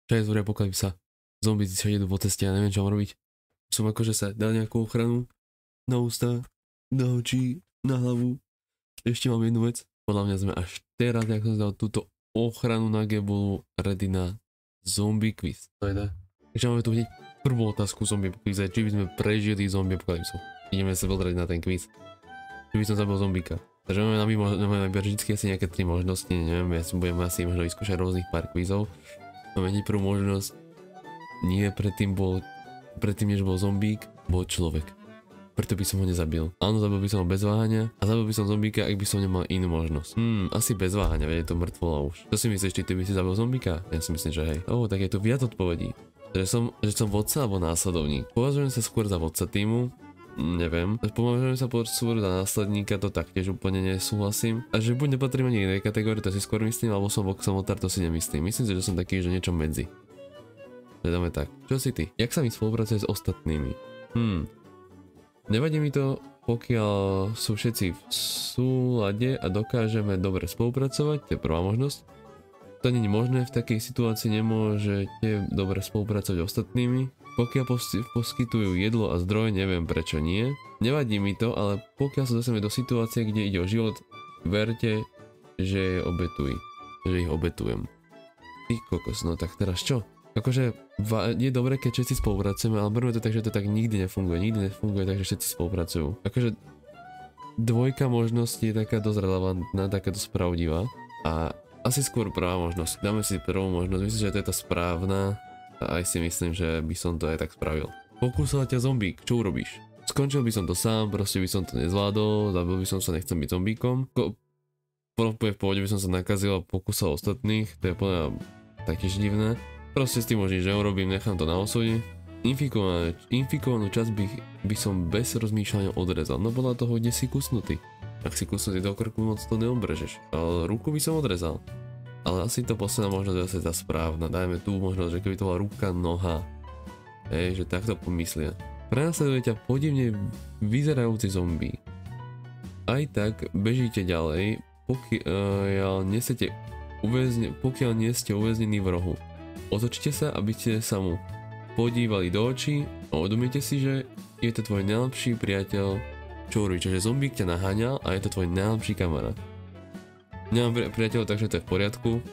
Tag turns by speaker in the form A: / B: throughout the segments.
A: Čo je zvoria apokalypsa? Zombíci sa idú po ceste, ja neviem čo mám robiť. Som akože sa dal nejakú ochranu na ústa, na oči, na hlavu. Ešte mám jednu vec. Podľa mňa sme až teraz, jak som dal túto ochranu na Gebulu, ready na zombie quiz. Takže máme tu hneď prvú otázku zombie quiz, či by sme prežili zombie apokalypsu. Ideme sa pozrieť na ten quiz. Či by som zabil zombíka. Takže máme vždycky asi nejaké 3 možnosti, neviem, ja si budem asi možno vyskúšať rôznych pár quizov. Máme hneď prvú možnosť. Nie, predtým než bol zombík, bol človek. Preto by som ho nezabil. Áno, zabil by som ho bez váhania a zabil by som zombíka, ak by som nemal inú možnosť. Asi bez váhania, veď je to mŕtvola už. Čo si myslíš, ty by si zabil zombíka? Ja si myslím, že hej. Tak je tu viac odpovedí. Že som vodca alebo následovník. Považujem sa skôr za vodca týmu. Neviem. Považujem sa skôr za následníka, to taktiež úplne nesúhlasím. A že buď nepatrím ani inej kategórii, to si skôr myslím, alebo som samotár, to si nemyslím. Myslím si, že som taký, že niečo medzi. Dáme tak. Čo si ty? Jak sa mi spolupracuje s ostatnými? Nevadí mi to, pokiaľ sú všetci v súlade a dokážeme dobre spolupracovať, to je prvá možnosť. To nie je možné, v takej situácii nemôžete dobre spolupracovať s ostatnými. Pokiaľ poskytujú jedlo a zdroj, neviem prečo nie. Nevadí mi to, ale pokiaľ sa dostaneme do situácie, kde ide o život, verte, že ich obetujem. Ty kokos, no tak teraz čo? Akože je dobré, keď všetci spolupracujeme, ale berme to tak, že to tak nikdy nefunguje, takže všetci spolupracujú. Akože dvojka možností je taká dosť relevantná, taká dosť pravdivá a asi skôr prvá možnosť. Dáme si prvú možnosť, myslím, že to je tá správna a aj si myslím, že by som to aj tak spravil. Pokúsal ťa zombík, čo urobíš? Skončil by som to sám, proste by som to nezvládol, zabil by som sa, nechcem byť zombíkom. V pohode by som sa nakazil a pokúsal ostatných, to je podľa taktiež divné. Proste s tým možno, že urobím, nechám to na osude. Infikovanú časť by som bez rozmýšľania odrezal, no bola toho kde si kusnutý. Ak si kusnutý do krku, moc to neobrežeš, ale ruku by som odrezal. Ale asi to posledná možnosť je asi tá správna, dajme tú možnosť, že keby to bola ruka, noha. Že takto pomyslia. Prenasleduje ťa podivne vyzerajúci zombie. Aj tak bežíte ďalej, pokiaľ nie ste uväznení v rohu. Otočte sa, aby ste sa mu podívali do očí a uvedomite si, že je to tvoj najlepší priateľ, čo urobí, že zombík ťa naháňal a je to tvoj najlepší kamarát. Nemám priateľov, takže to je v poriadku.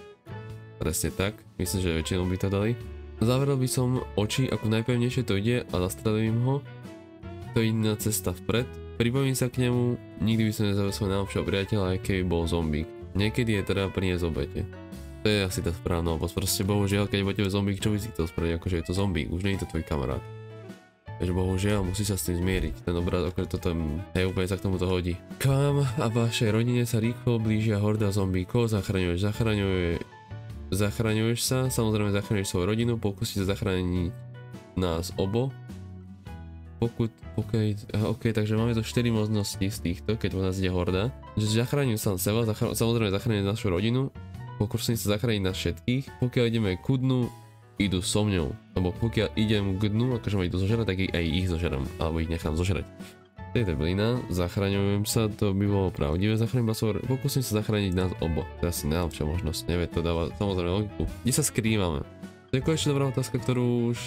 A: Presne tak, myslím, že väčšinou by to dali. Zavrel by som oči, ako najpevnejšie to ide a zastrelím ho. To je iná cesta vpred. Pripojím sa k nemu, nikdy by som nezavrel svojho najlepšieho priateľa, aj keby bol zombík. Niekedy je teda priniesť obete. To je asi tá správna oblasť, proste bohužiaľ, keď bude zombík, čo by si chcel spraviť, akože je to zombík, už nie je to tvoj kamarát. Takže bohužiaľ, musí sa s tým zmieriť, ten obraz, akože toto je úplne sa k tomuto hodí. K vám a vašej rodine sa rýchlo blížia horda zombíkov, zachraňuješ sa, samozrejme zachraňuješ svoju rodinu, pokúsi sa zachrániť nás obo. Takže máme tu 4 možnosti z týchto, keď u nás ide horda. Že zachránim sám seba, samozrejme zachránim našu rodinu. Pokúsim sa zachrániť nás všetkých. Pokiaľ ideme ku dnu, idú so mňou. Lebo pokiaľ idem k dnu, akože ma idú zožerať, tak aj ich zožerám. Alebo ich nechám zožerať. To je blína, zachraňujem sa, to by bolo pravdivé. Pokúsim sa zachrániť nás obo. To je asi najlepšia možnosť, nevie, to dáva samozrejme logiku. Kde sa skrývame? To je konečne dobrá otázka, ktorú už,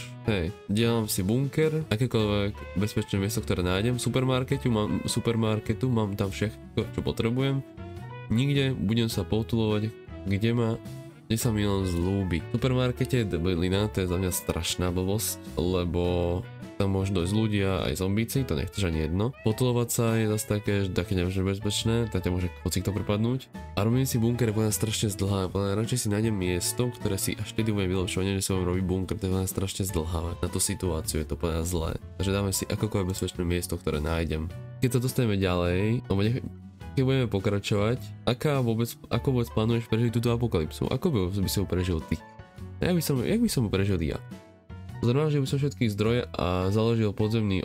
A: delám si bunker, akékoľvek bezpečné miesto, ktoré nájdem. Supermarketu, mám tam všetko, čo potrebujem. Nikde budem sa potulovať, kde sa mi len zlúbi. V supermarkete je debilina, to je za mňa strašná blbosť, lebo tam môžu dojsť ľudia aj zombíci, to nechceš ani jedno. Potulovať sa je zase také nevždy bezpečné, tak ťa môže hocikto prepadnúť. A robím si bunker je podľa strašne zdlhavé, radšej si nájdem miesto, ktoré si až vtedy budem vylepšovať, že si budem robiť bunker, to je podľa strašne zdlhavé. Na tú situáciu je to podľa zlé. Takže dáme si akokoľvek bezpečné miesto, ktoré nájdem. Keď sa dostaneme ďalej, keď budeme pokračovať, ako vôbec plánuješ prežiť túto apokalypsu? Ako by si ho prežil ty? Jak by som ho prežil ja? Zhromaždil by som všetky zdroje a založil podzemný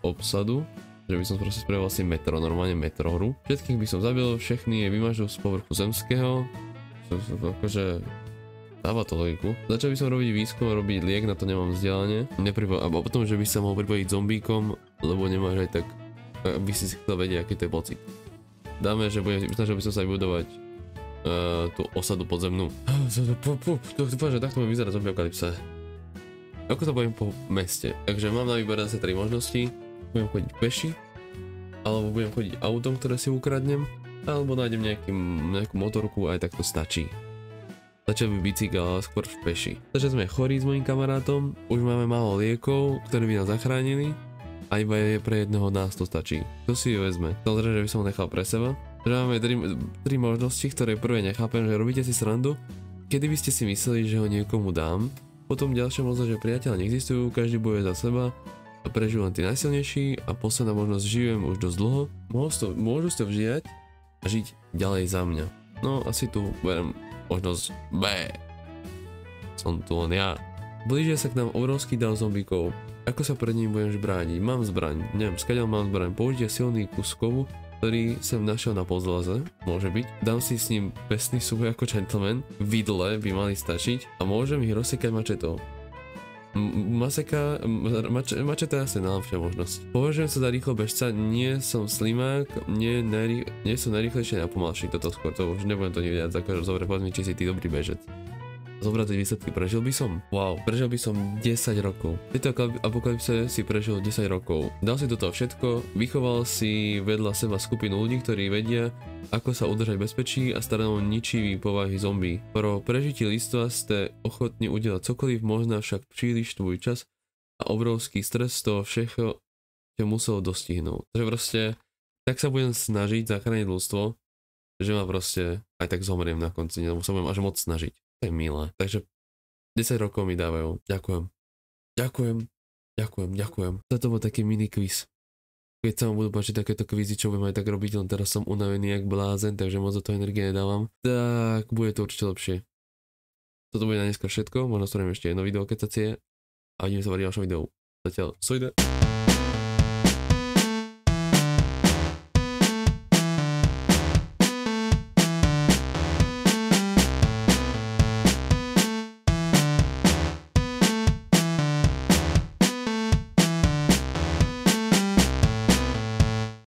A: obsadu, že by som proste spravil asi normálne metrohru. Všetkých by som zabil, všechny je vymažil z povrchu zemského. Akože dáva to logiku. Začal by som robiť výskum a robiť liek, na to nemám vzdelanie. A potom, že by sa mohol pripojiť zombíkom, lebo nemáš aj tak, by si chcel vedieť, aký to je pocit. Dáme, že snažil by som sa vybudovať tú osadu podzemnú. Dúfam, že takto mi vyzerá zombie apokalypse. Ako sa budem po meste? Takže mám na výber zase 3 možnosti. Budem chodiť peši, alebo budem chodiť autom, ktoré si ukradnem, alebo nájdem nejakú motorku a aj tak to stačí. Začal by bicykel, ale skôr v peši. Takže sme chorí s mojím kamarátom, už máme málo liekov, ktoré by nás zachránili a iba je pre jedného nás to stačí. Kto si ju vezme? Samozrejme, že by som ho nechal pre seba. Že máme 3 možnosti, ktoré prvé nechápem, že robíte si srandu, kedy by ste si mysleli, že ho niekomu dám. Potom ďalšia možnosť, že priateľe neexistujú, každý bojuje za seba a prežijú len tí najsilnejší a posledná možnosť, žijem už dosť dlho. Môžu ste vžijať a žiť ďalej za mňa. No asi tu berem možnosť B. Som tu len ja. Blížia sa k nám obrovský dav zombíkov. Ako sa pred ním budem brániť? Mám zbraň. Neviem, skadiaľ mám zbraň. Použite silný kus kovu, ktorý som našiel na podlaze. Môže byť. Dám si s ním pestný súboj ako gentleman. Vidle by mali stačiť. A môžem ich rozsekať mačetou. Mačeta je asi najlepšia možnosť. Považujem sa za rýchlo bežca, nie som slimák, nie som najrýchlejšie a najpomalší, toto skôr, to už nebudem to nevedieť, akože dobre, povedz mi, či si ty dobrý bežec. Zobrať výsledky, prežil by som? Wow, prežil by som 10 rokov. V tejto apokalypse si prežil 10 rokov. Dal si do toho všetko, vychoval si vedľa seba skupinu ľudí, ktorí vedia, ako sa udržať bezpečí a starajú ničivý povahy zombie. Pro prežitie lidstva ste ochotní udelať cokoliv, možno však príliš tvoj čas a obrovský stres z toho všetko ťa muselo dostihnúť. Takže proste, tak sa budem snažiť zachrániť ľudstvo, že ma proste aj tak zomriem na konci, lebo sa budem až moc snažiť. To je milé. Takže 10 rokov mi dávajú. Ďakujem. Toto bol taký mini quiz. Keď sa vám budú páčiť takéto kvízy, čo budem aj tak robiť, len teraz som unavený jak blázen, takže moc do toho energie nedávam, tak bude to určite lepšie. Toto bude na dneska všetko, možno spravím ešte jedno video, keď sa cie a vidíme sa v ďalšom videu. Zatiaľ, sojde.